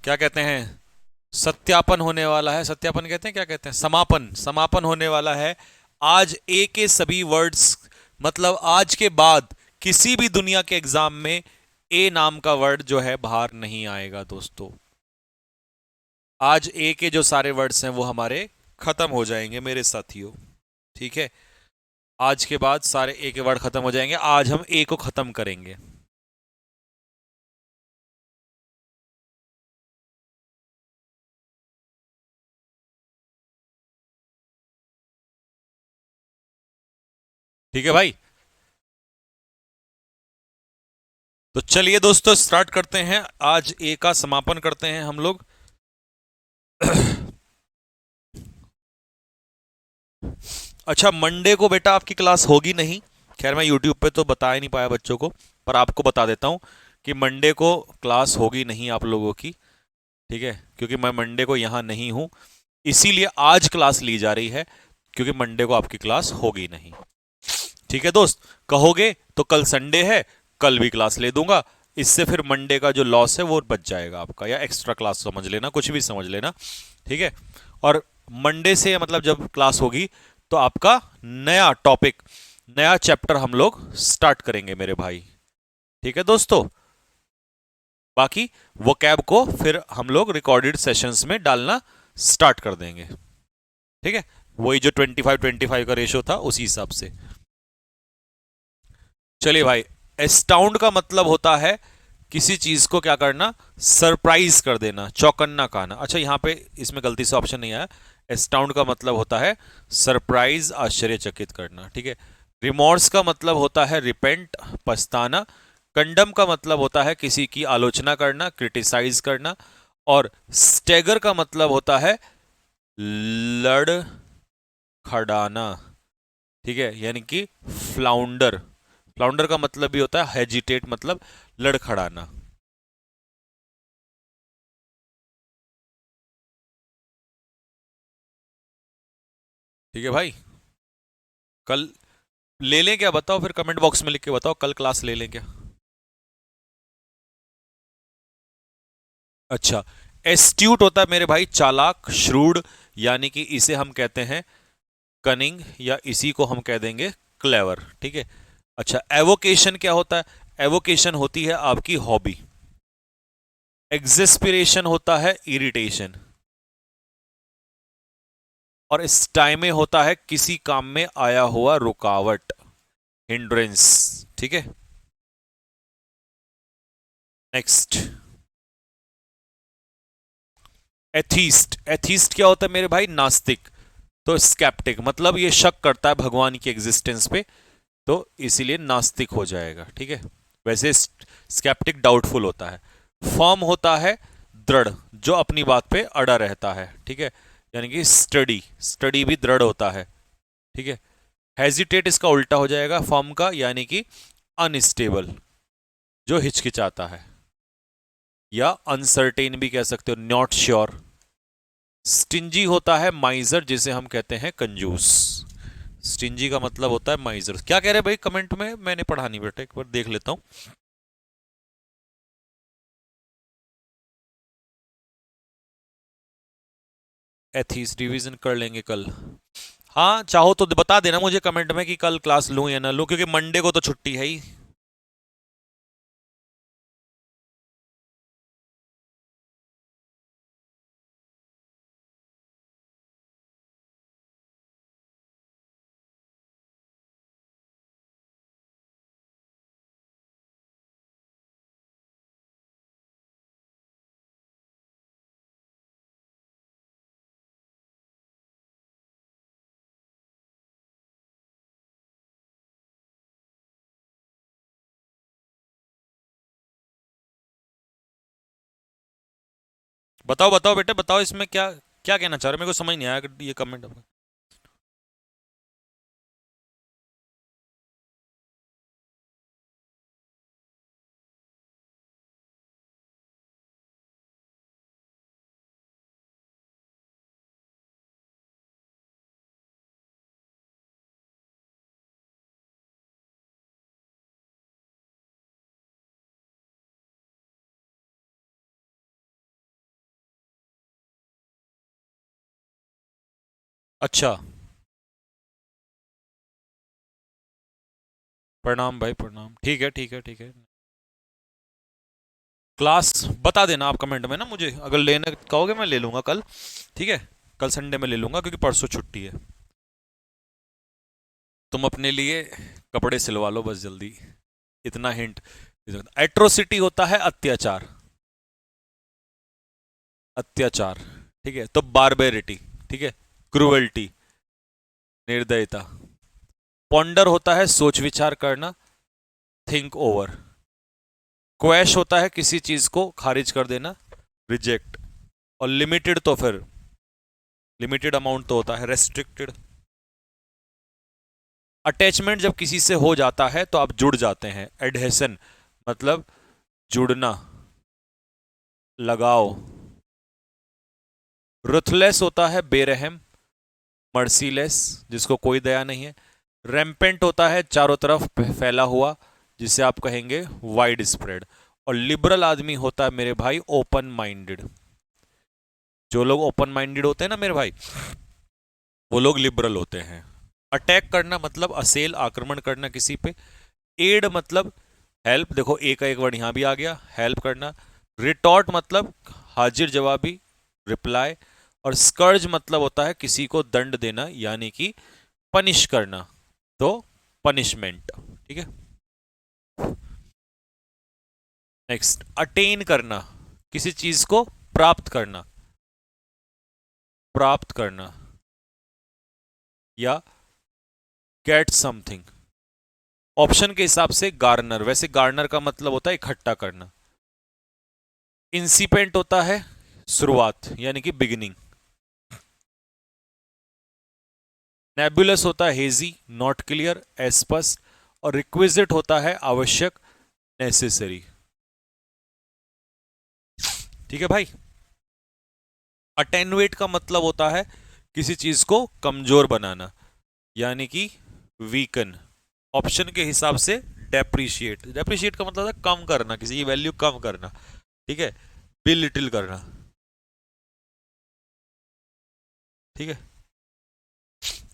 क्या कहते हैं, सत्यापन होने वाला है, सत्यापन कहते हैं, क्या कहते हैं, समापन, समापन होने वाला है। आज ए के सभी वर्ड्स, मतलब आज के बाद किसी भी दुनिया के एग्जाम में ए नाम का वर्ड जो है बाहर नहीं आएगा दोस्तों। आज ए के जो सारे वर्ड्स हैं वो हमारे खत्म हो जाएंगे मेरे साथियों। ठीक है, आज के बाद सारे ए के वर्ड खत्म हो जाएंगे, आज हम ए को खत्म करेंगे। ठीक है भाई, तो चलिए दोस्तों स्टार्ट करते हैं, आज ए का समापन करते हैं हम लोग। अच्छा, मंडे को बेटा आपकी क्लास होगी नहीं। खैर मैं यूट्यूब पे तो बता ही नहीं पाया बच्चों को, पर आपको बता देता हूं कि मंडे को क्लास होगी नहीं आप लोगों की। ठीक है, क्योंकि मैं मंडे को यहां नहीं हूं, इसीलिए आज क्लास ली जा रही है, क्योंकि मंडे को आपकी क्लास होगी नहीं। ठीक है दोस्त, कहोगे तो कल संडे है, कल भी क्लास ले दूंगा, इससे फिर मंडे का जो लॉस है वो बच जाएगा आपका, या एक्स्ट्रा क्लास समझ लेना, कुछ भी समझ लेना। ठीक है, और मंडे से मतलब जब क्लास होगी तो आपका नया टॉपिक, नया चैप्टर हम लोग स्टार्ट करेंगे मेरे भाई। ठीक है दोस्तों, बाकी वो कैब को फिर हम लोग रिकॉर्डेड सेशंस में डालना स्टार्ट कर देंगे। ठीक है, वही जो 25-25 का रेशो था उसी हिसाब से। चलिए भाई, एस्टाउंड का मतलब होता है किसी चीज को क्या करना, सरप्राइज कर देना, चौकन्ना कहना। अच्छा यहाँ पे इसमें गलती से ऑप्शन नहीं आया, एस्टाउंड का मतलब होता है सरप्राइज, आश्चर्यचकित करना। ठीक है, रिमोर्स का मतलब होता है रिपेंट, पछताना। कंडम का मतलब होता है किसी की आलोचना करना, क्रिटिसाइज करना। और स्टेगर का मतलब होता है लड़ खड़ाना। ठीक है, यानी कि फ्लाउंडर, फ्लाउंडर का मतलब भी होता है हेजिटेट, मतलब लड़खड़ाना। ठीक है भाई, कल ले लें क्या, बताओ फिर कमेंट बॉक्स में लिख के बताओ, कल क्लास ले लें क्या। अच्छा, एस्ट्यूट होता है मेरे भाई चालाक, श्रूड, यानी कि इसे हम कहते हैं कनिंग, या इसी को हम कह देंगे क्लेवर। ठीक है, अच्छा एवोकेशन क्या होता है, एवोकेशन होती है आपकी हॉबी। एग्जेस्पिरेशन होता है इरिटेशन। और स्टाइमे होता है किसी काम में आया हुआ रुकावट, हिंड्रेंस। ठीक है, नेक्स्ट, एथीस्ट, एथीस्ट क्या होता है मेरे भाई, नास्तिक। तो स्केप्टिक मतलब ये शक करता है भगवान की एग्जिस्टेंस पे, तो इसीलिए नास्तिक हो जाएगा। ठीक है, वैसे स्केप्टिक डाउटफुल होता है। फर्म होता है दृढ़, जो अपनी बात पे अड़ा रहता है। ठीक है, यानी कि स्टडी, स्टडी भी दृढ़ होता है। ठीक है, हेजिटेट इसका उल्टा हो जाएगा फर्म का, यानी कि अनस्टेबल, जो हिचकिचाता है, या अनसर्टेन भी कह सकते हो, नॉट श्योर। स्टिंजी होता है माइजर, जिसे हम कहते हैं कंजूस। स्टिंजी का मतलब होता है माइजर। क्या कह रहे हैं भाई कमेंट में, मैंने पढ़ा नहीं बेटा, एक बार देख लेता हूं। एथीस रिवीजन कर लेंगे कल। हाँ चाहो तो बता देना मुझे कमेंट में कि कल क्लास लूं या ना लूं, क्योंकि मंडे को तो छुट्टी है ही। बताओ बताओ बेटे बताओ, इसमें क्या क्या कहना चाह रहे हो, मेरे को समझ नहीं आया ये कमेंट। अच्छा। प्रणाम भाई प्रणाम, ठीक है ठीक है ठीक है। क्लास बता देना आप कमेंट में ना मुझे, अगर लेने कहोगे मैं ले लूंगा कल। ठीक है, कल संडे में ले लूंगा क्योंकि परसों छुट्टी है। तुम अपने लिए कपड़े सिलवा लो बस जल्दी, इतना हिंट। एट्रोसिटी होता है अत्याचार, अत्याचार। ठीक है, तो बारबेरिटी। ठीक है, क्रुएल्टी, निर्दयता। पॉन्डर होता है सोच विचार करना, थिंक ओवर। क्वैश होता है किसी चीज को खारिज कर देना, रिजेक्ट। और लिमिटेड तो फिर लिमिटेड अमाउंट तो होता है रेस्ट्रिक्टेड। अटैचमेंट जब किसी से हो जाता है तो आप जुड़ जाते हैं, एडहेशन मतलब जुड़ना, लगाओ। रुथलेस होता है बेरहम, मर्सीलेस जिसको कोई दया नहीं है। रैम्पेंट होता है चारों तरफ फैला हुआ, जिसे आप कहेंगे वाइड स्प्रेड। और लिबरल आदमी होता है मेरे भाई ओपन माइंडेड। जो लोग ओपन माइंडेड होते हैं ना मेरे भाई, वो लोग लिबरल होते हैं। अटैक करना मतलब असेल, आक्रमण करना किसी पे। एड मतलब हेल्प, देखो ए का एक वर्ड यहां भी आ गया, हेल्प करना। रिटॉर्ट मतलब हाजिर जवाबी, रिप्लाई। और स्कर्ज मतलब होता है किसी को दंड देना, यानी कि पनिश करना, तो पनिशमेंट। ठीक है। नेक्स्ट, अटेन करना, किसी चीज को प्राप्त करना, प्राप्त करना, या गेट समथिंग। ऑप्शन के हिसाब से गार्नर, वैसे गार्नर का मतलब होता है इकट्ठा करना। इंसिपेंट होता है शुरुआत, यानी कि बिगिनिंग। नेबुलस होता है हेजी, नॉट क्लियर, एस्पस। और रिक्विजिट होता है आवश्यक, नेसेसरी। ठीक है भाई। अटेनुएट का मतलब होता है किसी चीज को कमजोर बनाना, यानी कि वीकन। ऑप्शन के हिसाब से डेप्रिशिएट, डेप्रिशिएट का मतलब है कम करना, किसी की वैल्यू कम करना। ठीक है, बिलिटिल करना। ठीक है।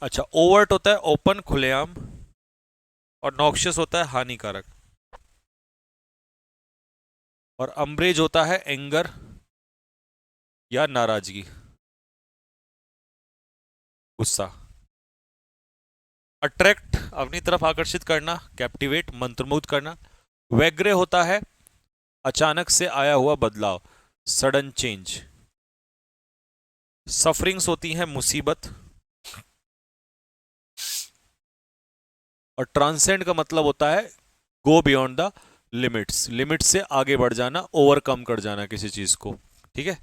अच्छा, ओवर्ट होता है ओपन, खुलेआम। और नॉक्शियस होता है हानिकारक। और अम्ब्रेज होता है एंगर या नाराजगी, गुस्सा। अट्रैक्ट अपनी तरफ आकर्षित करना, कैप्टिवेट मंत्रमुग्ध करना। वैग्रे होता है अचानक से आया हुआ बदलाव, सडन चेंज। सफरिंग्स होती है मुसीबत। और ट्रांसेंड का मतलब होता है go beyond the limits, limit से आगे बढ़ जाना, ओवरकम कर जाना किसी चीज को। ठीक है।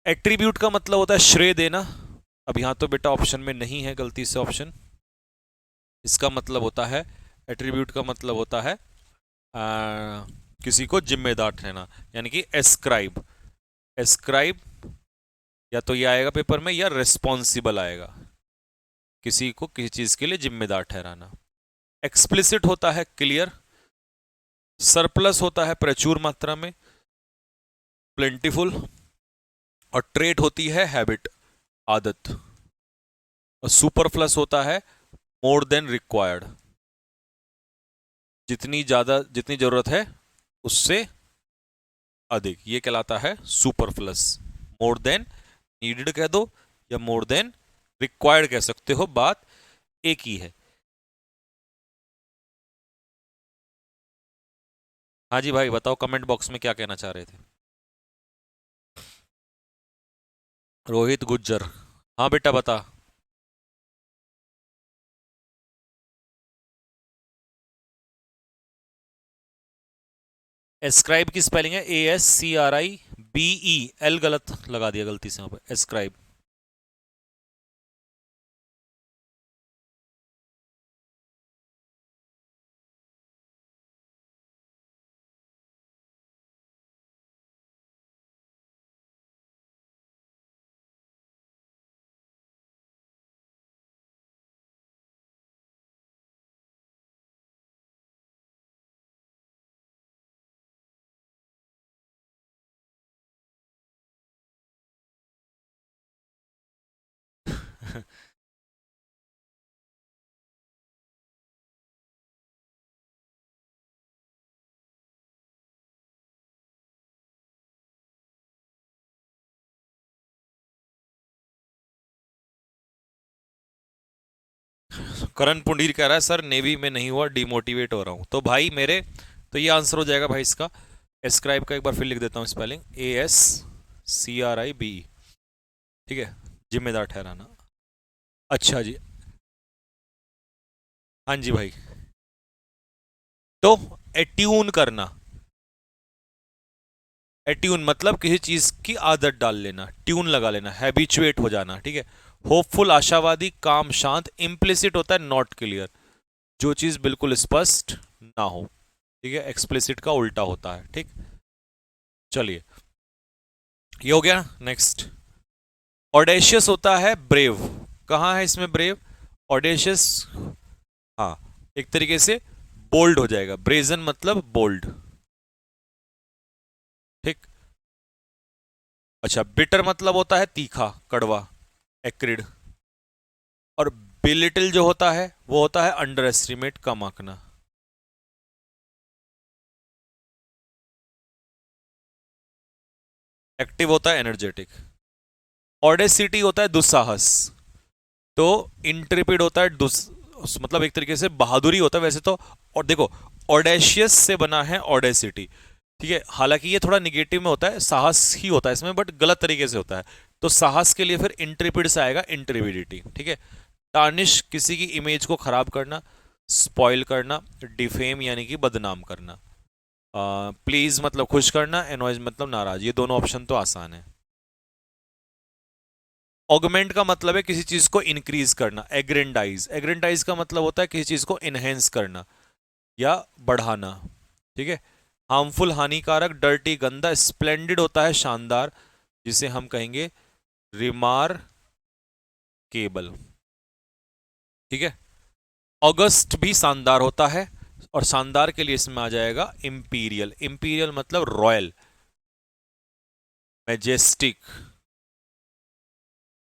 एट्रीब्यूट का मतलब होता है श्रेय देना। अब यहां तो बेटा ऑप्शन में नहीं है, गलती से ऑप्शन। इसका मतलब होता है, एट्रीब्यूट का मतलब होता है किसी को जिम्मेदार ठहराना, यानी कि एस्क्राइब। एस्क्राइब या तो ये आएगा पेपर में, या रिस्पॉन्सिबल आएगा, किसी को किसी चीज के लिए जिम्मेदार ठहराना। एक्सप्लिसिट होता है क्लियर। सरप्लस होता है प्रचुर मात्रा में, प्लेंटीफुल। और ट्रेट होती है हैबिट, आदत। और सुपरफ्लस होता है मोर देन रिक्वायर्ड, जितनी ज्यादा, जितनी जरूरत है उससे अधिक, ये कहलाता है सुपरफ्लस। मोर देन नीडेड कह दो, या मोर देन रिक्वायर्ड कह सकते हो, बात एक ही है। हाँ जी भाई बताओ, कमेंट बॉक्स में क्या कहना चाह रहे थे। रोहित गुज्जर, हाँ बेटा बता। एस्क्राइब की स्पेलिंग है ASCRIBE, एल गलत लगा दिया गलती से वहां पर, एस्क्राइब। करण पुंडीर कह रहा है सर नेवी में नहीं हुआ, डिमोटिवेट हो रहा हूँ। तो भाई मेरे, तो ये आंसर हो जाएगा भाई इसका। एस्क्राइब का एक बार फिर लिख देता हूँ स्पेलिंग, ASCRIBE। ठीक है, जिम्मेदार ठहराना। अच्छा जी, हाँ जी भाई। तो एट्यून करना, एट्यून मतलब किसी चीज की आदत डाल लेना, ट्यून लगा लेना, हैबिचुएट हो जाना। ठीक है। होपफुल आशावादी, काम शांत। इम्प्लिसिट होता है नॉट क्लियर, जो चीज बिल्कुल स्पष्ट ना हो। ठीक है, एक्सप्लिसिट का उल्टा होता है। ठीक, चलिए ये हो गया। नेक्स्ट, ऑडेशियस होता है ब्रेव। कहां है इसमें ब्रेव? ऑडेशियस, हाँ, एक तरीके से बोल्ड हो जाएगा। ब्रेजन मतलब बोल्ड। ठीक। अच्छा, बिटर मतलब होता है तीखा, कड़वा, एक्रिड। और बिलिटिल जो होता है वो होता है अंडर एस्टिमेट, कम आंकना। एक्टिव होता है एनर्जेटिक। ऑडेसिटी होता है दुस्साहस। तो इंट्रिपिड होता है मतलब एक तरीके से बहादुरी होता है वैसे तो। और देखो, ऑडेशियस से बना है ऑडेसिटी। ठीक है, हालांकि ये थोड़ा निगेटिव में होता है, साहस ही होता है इसमें, बट गलत तरीके से होता है। तो साहस के लिए फिर इंट्रिपिड से आएगा, इंट्रिविडिटी। ठीक है। टार्निश, किसी की इमेज को खराब करना, स्पॉइल करना। डिफेम यानी कि बदनाम करना। प्लीज मतलब खुश करना, एनॉयज मतलब नाराज। ये दोनों ऑप्शन तो आसान है। ऑगमेंट का मतलब है किसी चीज को इंक्रीज करना। एग्रेंडाइज, एग्रेंडाइज का मतलब होता है किसी चीज को इनहेंस करना या बढ़ाना। ठीक है। हार्मफुल हानिकारक, डर्टी गंदा। स्प्लेंडेड होता है शानदार, जिसे हम कहेंगे रिमार्केबल। ठीक है। ऑगस्ट भी शानदार होता है, और शानदार के लिए इसमें आ जाएगा इंपीरियल। इंपीरियल मतलब रॉयल, मैजेस्टिक,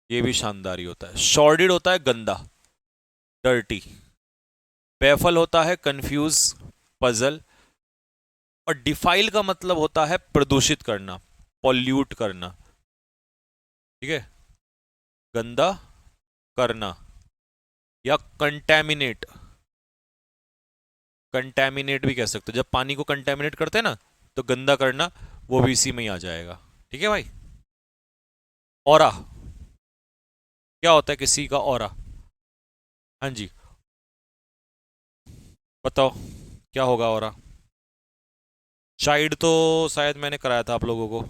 ये भी शानदार ही होता है। शॉर्डिड होता है गंदा, डर्टी। बेफल होता है कंफ्यूज, पजल। और डिफाइल का मतलब होता है प्रदूषित करना, पॉल्यूट करना। ठीक है, गंदा करना। या कंटेमिनेट, कंटेमिनेट भी कह सकते हो, जब पानी को कंटेमिनेट करते हैं ना, तो गंदा करना, वो भी इसी में ही आ जाएगा। ठीक है भाई। ऑरा, क्या होता है किसी का ऑरा? हाँ जी, बताओ क्या होगा ऑरा? शायद तो शायद मैंने कराया था आप लोगों को।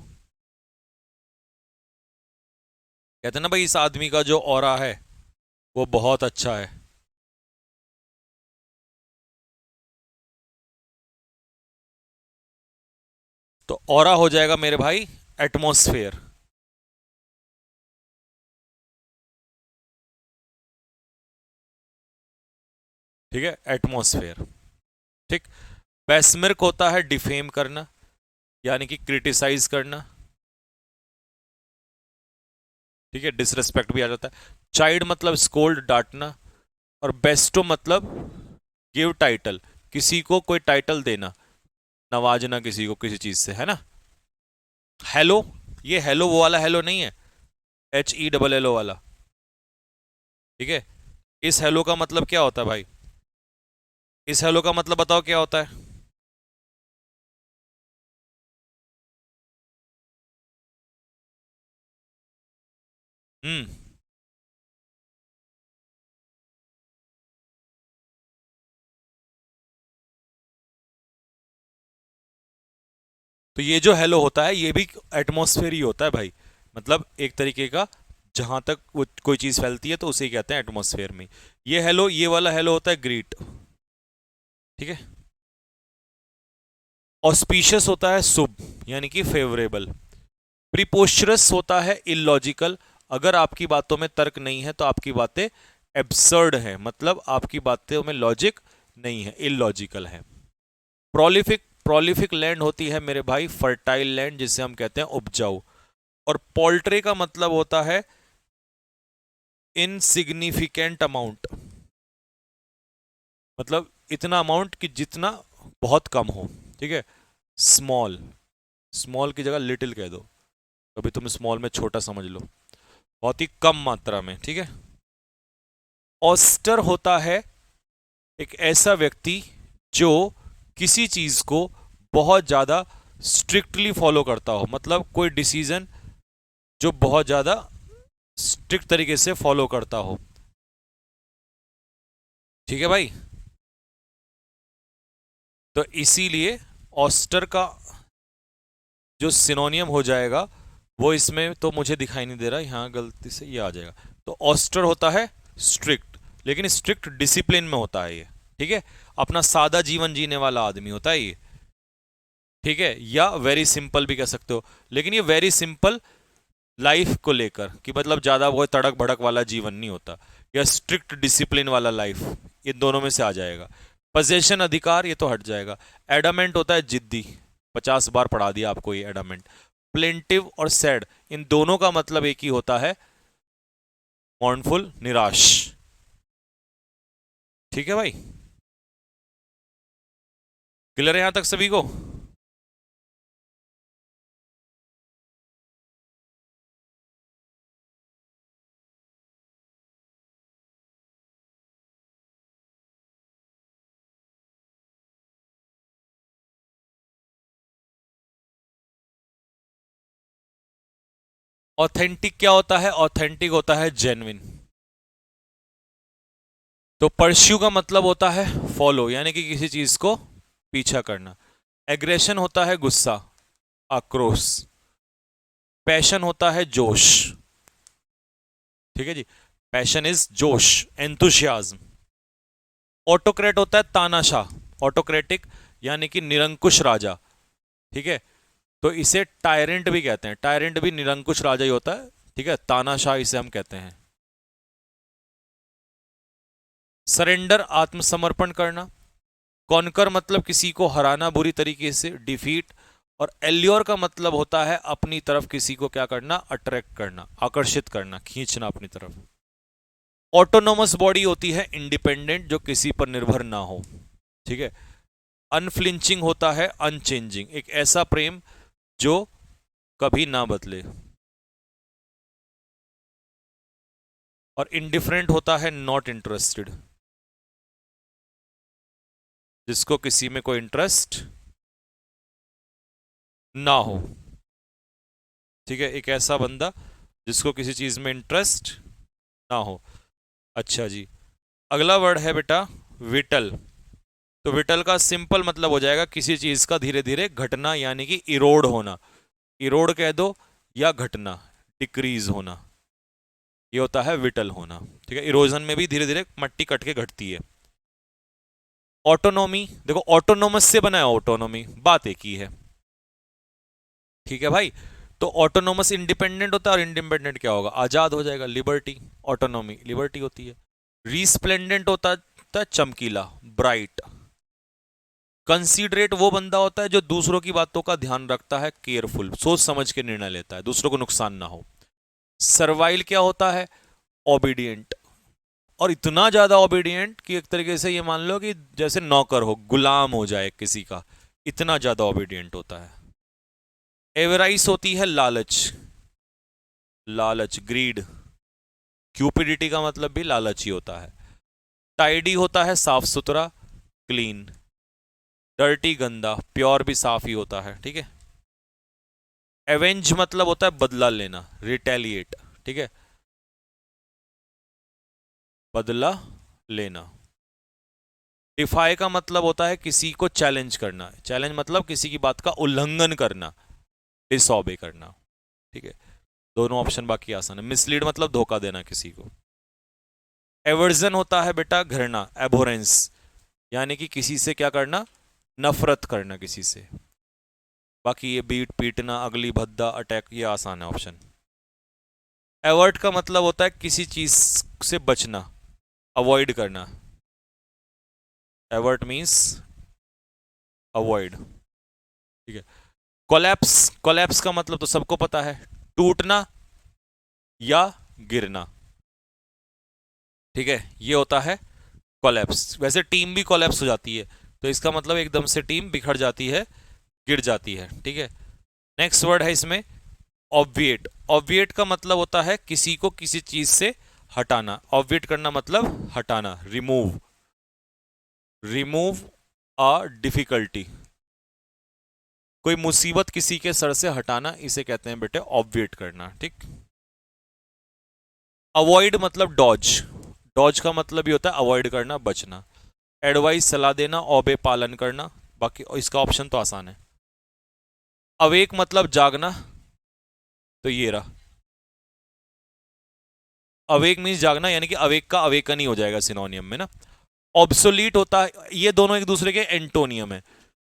कहते हैं ना भाई, इस आदमी का जो ऑरा है वो बहुत अच्छा है। तो ऑरा हो जाएगा मेरे भाई एटमॉस्फेयर। ठीक है, एटमॉस्फेयर। ठीक। बेस्मिर्क होता है डिफेम करना, यानी कि क्रिटिसाइज करना। ठीक है, डिसरेस्पेक्ट भी आ जाता है। चाइल्ड मतलब स्कोल्ड, डांटना। और बेस्टो मतलब गिव टाइटल, किसी को कोई टाइटल देना, नवाजना किसी को किसी चीज से, है ना। हेलो, ये हेलो वो वाला हेलो नहीं है, HELL वाला। ठीक है। इस हेलो का मतलब क्या होता है भाई? इस हेलो का मतलब बताओ क्या होता है? हम्म। तो ये जो हेलो होता है ये भी एटमॉस्फेयर ही होता है भाई। मतलब एक तरीके का, जहां तक वो कोई चीज फैलती है तो उसे ही कहते हैं एटमॉस्फेयर में। ये हेलो, ये वाला हेलो होता है ग्रीट। ठीक है। ऑस्पिशियस होता है शुभ, यानी कि फेवरेबल। प्रीपोस्चरस होता है इलॉजिकल, अगर आपकी बातों में तर्क नहीं है तो आपकी बातें एब्सर्ड हैं, मतलब आपकी बातों में लॉजिक नहीं है, इलॉजिकल है। प्रोलिफिक, प्रोलिफिक लैंड होती है मेरे भाई फर्टाइल लैंड, जिसे हम कहते हैं उपजाऊ। और पोल्ट्री का मतलब होता है इनसिग्निफिकेंट अमाउंट, मतलब इतना अमाउंट कि जितना बहुत कम हो, ठीक है। स्मॉल, स्मॉल की जगह लिटिल कह दो, कभी तुम स्मॉल में छोटा समझ लो, बहुत ही कम मात्रा में, ठीक है। ऑस्टर होता है एक ऐसा व्यक्ति जो किसी चीज को बहुत ज्यादा स्ट्रिक्टली फॉलो करता हो, मतलब कोई डिसीजन जो बहुत ज्यादा स्ट्रिक्ट तरीके से फॉलो करता हो, ठीक है भाई। तो इसीलिए ऑस्टर का जो सिनोनियम हो जाएगा वो इसमें तो मुझे दिखाई नहीं दे रहा, यहां गलती से ये आ जाएगा। तो ऑस्टर होता है स्ट्रिक्ट, लेकिन स्ट्रिक्ट डिसिप्लिन में होता है ये, ठीक है। अपना सादा जीवन जीने वाला आदमी होता है ये, ठीक है। या वेरी सिंपल भी कह सकते हो, लेकिन ये वेरी सिंपल लाइफ को लेकर कि मतलब ज्यादा वो तड़क भड़क वाला जीवन नहीं होता, या स्ट्रिक्ट डिसिप्लिन वाला लाइफ, ये दोनों में से आ जाएगा। पोजेशन अधिकार ये तो हट जाएगा। एडामेंट होता है जिद्दी, 50 बार पढ़ा दिया आपको ये एडामेंट। प्लेंटिव और सैड, इन दोनों का मतलब एक ही होता है, मॉर्नफुल, निराश, ठीक है भाई। क्लियर है यहां तक सभी को? ऑथेंटिक क्या होता है? ऑथेंटिक होता है जेन्युइन। तो परस्यू का मतलब होता है फॉलो, यानी कि किसी चीज को पीछा करना। एग्रेशन होता है गुस्सा, आक्रोश। पैशन होता है जोश, ठीक है जी। पैशन इज जोश, एंथुसियाज्म। ऑटोक्रेट होता है तानाशाह, ऑटोक्रेटिक यानी कि निरंकुश राजा, ठीक है। तो इसे टायरेंट भी कहते हैं, टायरेंट भी निरंकुश राजा ही होता है, ठीक है। तानाशाह इसे हम कहते हैं। सरेंडर आत्मसमर्पण करना। कॉन्कर मतलब किसी को हराना बुरी तरीके से, डिफीट। और एल्योर का मतलब होता है अपनी तरफ किसी को क्या करना, अट्रैक्ट करना, आकर्षित करना, खींचना अपनी तरफ। ऑटोनोमस बॉडी होती है इंडिपेंडेंट, जो किसी पर निर्भर ना हो, ठीक है। अनफ्लिंचिंग होता है अनचेंजिंग, एक ऐसा प्रेम जो कभी ना बदले। और इंडिफरेंट होता है नॉट इंटरेस्टेड, जिसको किसी में कोई इंटरेस्ट ना हो, ठीक है। एक ऐसा बंदा जिसको किसी चीज में इंटरेस्ट ना हो। अच्छा जी, अगला वर्ड है बेटा विटल। तो विटल का सिंपल मतलब हो जाएगा किसी चीज का धीरे धीरे घटना, यानी कि इरोड होना, इरोड कह दो, या घटना, डिक्रीज होना, ये होता है विटल होना, ठीक है। इरोजन में भी धीरे धीरे मट्टी कट के घटती है। ऑटोनॉमी, देखो ऑटोनोमस से बना है ऑटोनॉमी, बात एक ही है, ठीक है भाई। तो ऑटोनोमस इंडिपेंडेंट होता है, और इंडिपेंडेंट क्या होगा, आजाद हो जाएगा, लिबर्टी। ऑटोनॉमी लिबर्टी होती है। रिस्प्लेंडेंट होता है चमकीला, ब्राइट। कंसीडरेट वो बंदा होता है जो दूसरों की बातों का ध्यान रखता है, केयरफुल, सोच समझ के निर्णय लेता है, दूसरों को नुकसान ना हो। सर्वाइल क्या होता है, ओबीडियंट, और इतना ज्यादा ओबीडियंट कि एक तरीके से ये मान लो कि जैसे नौकर हो, गुलाम हो जाए किसी का, इतना ज्यादा ओबीडियंट होता है। एवराइस होती है लालच, लालच, ग्रीड। क्यूपिडिटी का मतलब भी लालच ही होता है। टाइडी होता है साफ सुथरा, क्लीन। डर्टी गंदा, प्योर भी साफ ही होता है, ठीक है। एवेंज मतलब होता है बदला लेना, रिटेलिएट, ठीक है, बदला लेना। डिफाई का मतलब होता है किसी को चैलेंज करना, चैलेंज मतलब किसी की बात का उल्लंघन करना, डिसऑबे करना, ठीक है। दोनों ऑप्शन बाकी आसान है। मिसलीड मतलब धोखा देना किसी को। एवर्जन होता है बेटा घृणा, एबोरेंस, यानी कि किसी से क्या करना, नफरत करना किसी से। बाकी ये बीट, पीटना, अगली भद्दा, अटैक, ये आसान है ऑप्शन। एवर्ट का मतलब होता है किसी चीज से बचना, अवॉइड करना। एवर्ट मींस अवॉइड, ठीक है। कोलैप्स, कोलैप्स का मतलब तो सबको पता है, टूटना या गिरना, ठीक है, ये होता है कोलैप्स। वैसे टीम भी कोलैप्स हो जाती है, तो इसका मतलब एकदम से टीम बिखर जाती है, गिर जाती है। ठीक है, नेक्स्ट वर्ड है इसमें ऑब्विएट। ऑब्विएट का मतलब होता है किसी को किसी चीज से हटाना। ऑब्विएट करना मतलब हटाना, रिमूव। रिमूव अ डिफिकल्टी, कोई मुसीबत किसी के सर से हटाना, इसे कहते हैं बेटे ऑब्विएट करना। ठीक। अवॉइड मतलब डॉज। डॉज का मतलब ये होता है अवॉइड करना, बचना। एडवाइस सलाह देना, ओबे पालन करना। बाकी इसका ऑप्शन तो आसान है। अवेक मतलब जागना, तो ये रहा। अवेक मीन्स जागना, यानी कि अवेक का अवेकन ही हो जाएगा सिनोनियम में ना। ऑब्सोलीट होता है, ये दोनों एक दूसरे के एंटोनियम है,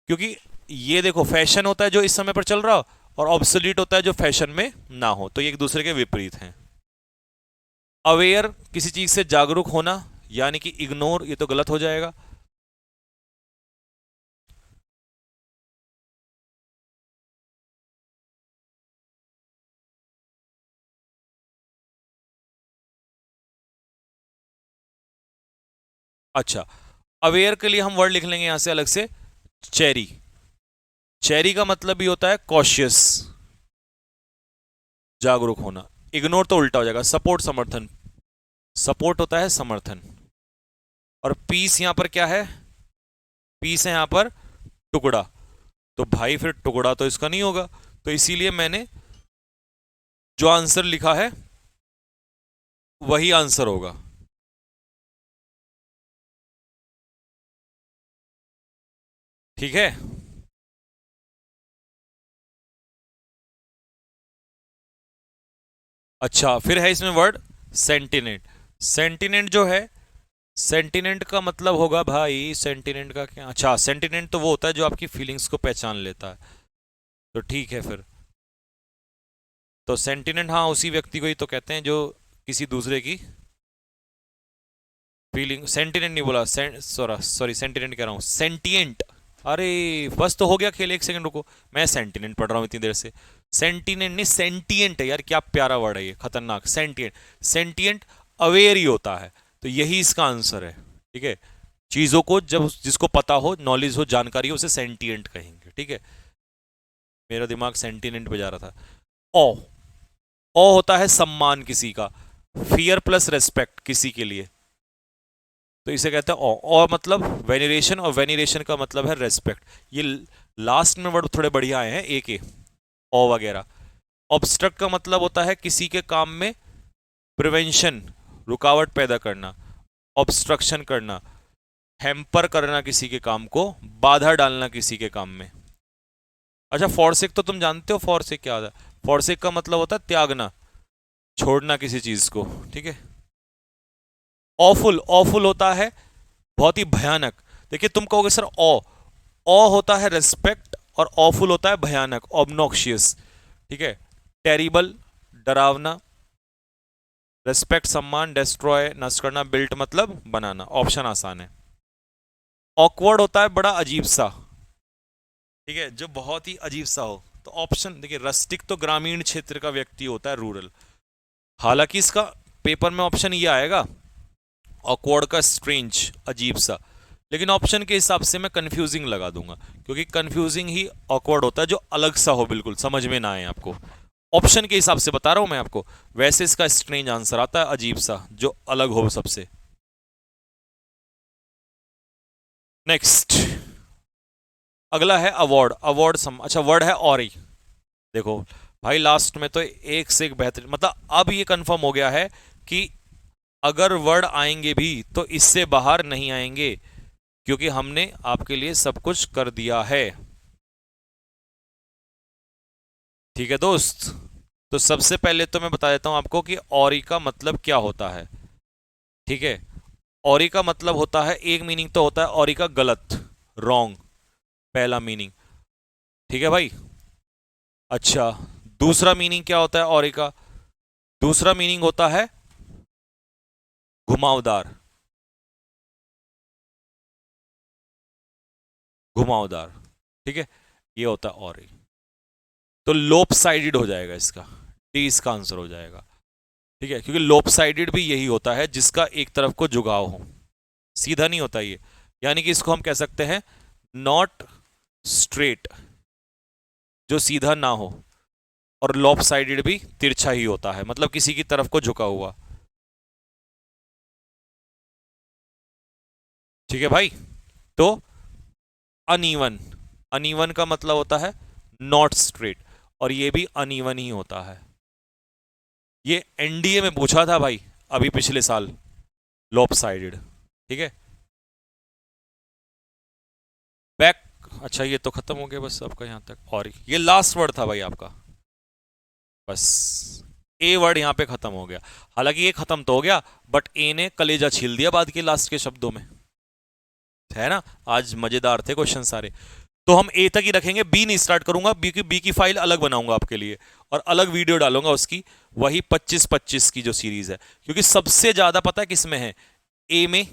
क्योंकि ये देखो फैशन होता है जो इस समय पर चल रहा हो, और ऑब्सोलीट होता है जो फैशन में ना हो, तो ये एक दूसरे के विपरीत हैं। अवेयर किसी चीज से जागरूक होना, यानी कि इग्नोर, ये तो गलत हो जाएगा। अच्छा, अवेयर के लिए हम वर्ड लिख लेंगे यहां से अलग से, चेरी। चेरी का मतलब भी होता है कॉशियस, जागरूक होना। इग्नोर तो उल्टा हो जाएगा, सपोर्ट समर्थन। सपोर्ट होता है समर्थन। और पीस यहां पर क्या है? पीस है यहां पर टुकड़ा, तो भाई फिर टुकड़ा तो इसका नहीं होगा, तो इसीलिए मैंने जो आंसर लिखा है वही आंसर होगा। ठीक है, अच्छा फिर है इसमें वर्ड सेंटिनेंट। सेंटिनेंट जो है, सेंटिनेंट का मतलब होगा भाई, सेंटिनेंट का क्या, अच्छा सेंटिनेंट तो वो होता है जो आपकी फीलिंग्स को पहचान लेता है, तो ठीक है फिर। तो सेंटिनेंट, हाँ उसी व्यक्ति को ही तो कहते हैं जो किसी दूसरे की फीलिंग, सेंटिनेंट नहीं बोला, सॉरी सेंटिनेंट कह रहा हूँ, सेंटिएंट। अरे बस तो हो गया खेल, एक सेकंड रुको, मैं सेंटिनेंट पढ़ रहा हूँ इतनी देर से। सेंटिनेंट नहीं सेंटिएंट है यार, क्या प्यारा वर्ड है ये, खतरनाक। सेंटिएंट, सेंटिएंट अवेयर ही होता है, तो यही इसका आंसर है। ठीक है, चीजों को जब जिसको पता हो, नॉलेज हो, जानकारी हो, उसे सेंटिएंट कहेंगे। ठीक है, मेरा दिमाग सेंटिनेंट पे जा रहा था। ओ, ओ होता है सम्मान किसी का, फियर प्लस रेस्पेक्ट किसी के लिए, तो इसे कहते हैं ओ मतलब वेनरेशन, और वेनरेशन का मतलब है रेस्पेक्ट। ये लास्ट में वर्ड थोड़े बढ़िया आए हैं, ए के, ओ वगैरह। ऑब्स्ट्रक्ट का मतलब होता है किसी के काम में प्रिवेंशन, रुकावट पैदा करना, ऑब्स्ट्रक्शन करना, हैम्पर करना किसी के काम को, बाधा डालना किसी के काम में। अच्छा फॉरसेक तो तुम जानते हो, फॉरसेक क्या होता है? फॉरसेक का मतलब होता है त्यागना, छोड़ना किसी चीज को। ठीक है, ऑफुल, ऑफुल होता है बहुत ही भयानक। देखिए तुम कहोगे सर ओ होता है रेस्पेक्ट, और ऑफुल होता है भयानक, ऑब्नॉक्शियस। ठीक है, टेरिबल डरावना, रेस्पेक्ट सम्मान, डिस्ट्रॉय नष्ट करना, बिल्ट मतलब बनाना। ऑप्शन आसान है। ऑकवर्ड होता है बड़ा अजीब सा, ठीक है, जो बहुत ही अजीब सा हो। तो ऑप्शन देखिए, रस्टिक तो ग्रामीण क्षेत्र का व्यक्ति होता है, रूरल। हालांकि इसका पेपर में ऑप्शन ये आएगा ऑकवर्ड का स्ट्रेंज, अजीब सा, लेकिन ऑप्शन के हिसाब से मैं कंफ्यूजिंग लगा दूंगा, क्योंकि कंफ्यूजिंग ही ऑकवर्ड होता है, जो अलग सा हो, बिल्कुल समझ में ना आए आपको। ऑप्शन के हिसाब से बता रहा हूं मैं आपको, वैसे इसका स्ट्रेंज आंसर आता है, अजीब सा, जो अलग हो सबसे। नेक्स्ट, अगला है अवार्ड। अवार्ड अच्छा वर्ड है और ही, देखो भाई लास्ट में तो एक से एक बेहतरीन, मतलब अब ये कंफर्म हो गया है कि अगर वर्ड आएंगे भी तो इससे बाहर नहीं आएंगे, क्योंकि हमने आपके लिए सब कुछ कर दिया है। ठीक है दोस्त, तो सबसे पहले तो मैं बता देता हूं आपको कि औरी का मतलब क्या होता है। ठीक है, औरी का मतलब होता है, एक मीनिंग तो होता है औरी का गलत, रॉन्ग, पहला मीनिंग। ठीक है भाई, अच्छा दूसरा मीनिंग क्या होता है औरी का? दूसरा मीनिंग होता है घुमावदार, घुमावदार। ठीक है, ये होता है औरी। तो लोप साइडेड हो जाएगा इसका, डी इसका आंसर हो जाएगा। ठीक है, क्योंकि लोपसाइडेड भी यही होता है जिसका एक तरफ को झुकाव हो, सीधा नहीं होता ये। यानी कि इसको हम कह सकते हैं नॉट स्ट्रेट, जो सीधा ना हो, और लॉपसाइडेड भी तिरछा ही होता है, मतलब किसी की तरफ को झुका हुआ। ठीक है भाई। तो अनइवन, अनइवन का मतलब होता है नॉट स्ट्रेट, और ये भी अनइवन ही होता है। ये एनडीए में पूछा था भाई अभी पिछले साल, लॉपसाइडेड। ठीक है, बैक। अच्छा ये तो खत्म हो गया बस आपका यहां तक, और ये लास्ट वर्ड था भाई आपका, बस ए वर्ड यहां पे खत्म हो गया। हालांकि ये खत्म तो हो गया, बट ए ने कलेजा छील दिया बाद के लास्ट के शब्दों में, है ना। आज मजेदार थे क्वेश्चन सारे। तो हम ए तक ही रखेंगे, बी नहीं स्टार्ट करूंगा, बी की फाइल अलग बनाऊंगा आपके लिए और अलग वीडियो डालूंगा उसकी, वही 25-25 की जो सीरीज है। क्योंकि सबसे ज्यादा पता है किस में है, ए में,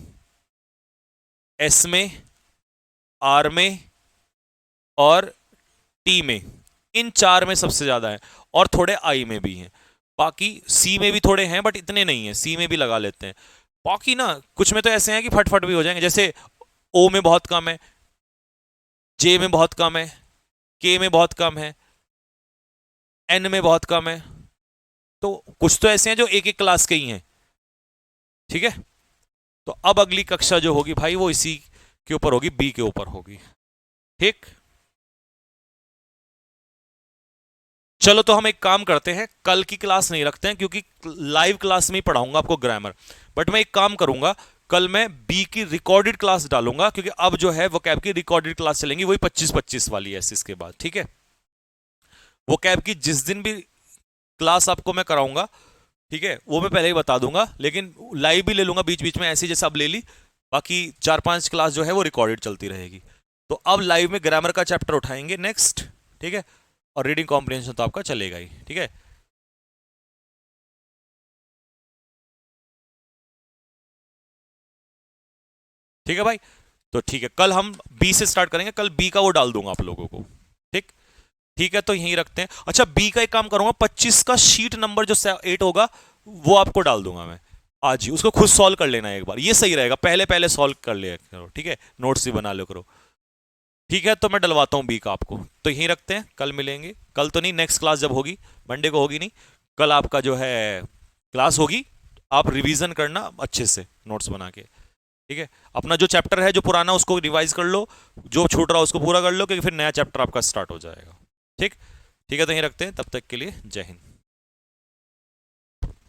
एस में, आर में और टी में, इन चार में सबसे ज्यादा है, और थोड़े आई में भी हैं। बाकी सी में भी थोड़े हैं बट इतने नहीं है, सी में भी लगा लेते हैं। बाकी ना कुछ में तो ऐसे हैं कि फटफट भी हो जाएंगे, जैसे ओ में बहुत कम है, जे में बहुत कम है, के में बहुत कम है, एन में बहुत कम है। तो कुछ तो ऐसे हैं जो एक एक क्लास के ही हैं। ठीक है, तो अब अगली कक्षा जो होगी भाई वो इसी के ऊपर होगी, बी के ऊपर होगी। ठीक, चलो तो हम एक काम करते हैं, कल की क्लास नहीं रखते हैं क्योंकि लाइव क्लास में ही पढ़ाऊंगा आपको ग्रामर। बट मैं एक काम करूंगा, कल मैं बी की रिकॉर्डेड क्लास डालूंगा, क्योंकि अब जो है वोकैब की रिकॉर्डेड क्लास चलेंगी, वही 25-25 वाली है इसके बाद। ठीक है, वोकैब की जिस दिन भी क्लास आपको मैं कराऊंगा, ठीक है, वो मैं पहले ही बता दूंगा, लेकिन लाइव भी ले लूंगा बीच बीच में, ऐसे जैसे अब ले ली। बाकी 4-5 क्लास जो है वो रिकॉर्डेड चलती रहेगी। तो अब लाइव में ग्रामर का चैप्टर उठाएंगे नेक्स्ट। ठीक है, और रीडिंग कॉम्प्रिहेंशन तो आपका चलेगा ही। ठीक है, ठीक है भाई। तो ठीक है, कल हम बी से स्टार्ट करेंगे, कल बी का वो डाल दूंगा आप लोगों को। ठीक, ठीक है, तो यहीं रखते हैं। अच्छा, बी का एक काम करूंगा, 25 का शीट नंबर जो 8 होगा वो आपको डाल दूंगा मैं आज ही, उसको खुद सॉल्व कर लेना एक बार, ये सही रहेगा, पहले पहले सॉल्व कर लिया करो। ठीक है, नोट्स भी बना लो करो। ठीक है, तो मैं डलवाता हूँ बी का आपको, तो यहीं रखते हैं, कल मिलेंगे। कल तो नहीं, नेक्स्ट क्लास जब होगी, मंडे को होगी नहीं, कल आपका जो है क्लास होगी। आप रिवीजन करना अच्छे से नोट्स बना के। ठीक है, अपना जो चैप्टर है जो पुराना उसको रिवाइज कर लो, जो छूट रहा है उसको पूरा कर लो, क्योंकि फिर नया चैप्टर आपका स्टार्ट हो जाएगा। ठीक, ठीक है, तो यहीं रखते हैं, तब तक के लिए जय हिंद।